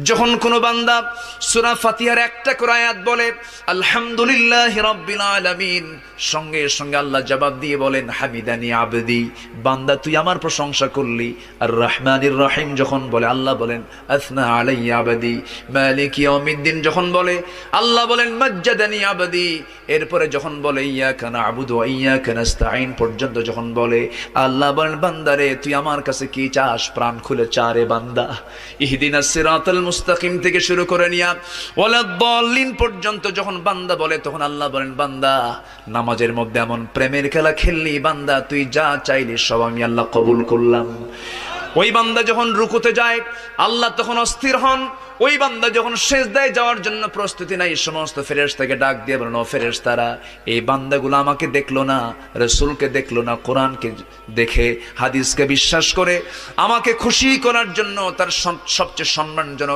যখন কোনো বান্দা সূরা ফাতিহার একটা করে আয়াত বলে আলহামদুলিল্লাহি রাব্বিল আলামিন, সঙ্গে সঙ্গে আল্লাহ জবাব দিয়ে বলেন হামিদানি আবদি, বান্দা তুই আমার প্রশংসা করলি। আর রহমানির রহিম যখন বলে আল্লাহ বলেন আসনা আলাইয়া আবদি। মালিক ইয়াউমিদ্দিন যখন বলে আল্লাহ বলেন মাজ্জাদানি আবদি। এরপরে যখন বলে ইয়াকা না'বুদু ওয়া ইয়াকা নাস্তাঈন পর্যন্ত যখন বলে আল্লাহ বলেন বান্দারে তুই আমার কাছে কি চাস, প্রাণ খুলে চা রে বান্দা। ইহদিনাস সিরাতাল মুস্তাকিম থেকে শুরু করে নিয়া ওয়ালাদ-দাল্লিন পর্যন্ত যখন বান্দা বলে তখন আল্লাহ বলেন বান্দা নামাজের মধ্যে এমন প্রেমের খেলা খেললি বান্দা, তুই যা চাইলি সব আমি আল্লাহ কবুল করলাম। ওই বান্দা যখন রুকুতে যায় আল্লাহ তখন অস্থির হন। ওই বান্দা যখন সিজদায় যাওয়ার জন্য প্রস্তুতি নাই, সমস্ত ফেরেশতাকে ডাক দিয়ে বলেন ও ফেরেশতারা, এই বান্দাগুলো আমাকে দেখলো না, রাসূলকে দেখলো না, কোরআনকে দেখে হাদিসকে বিশ্বাস করে আমাকে খুশি করার জন্য তার সবচেয়ে সম্মানজনক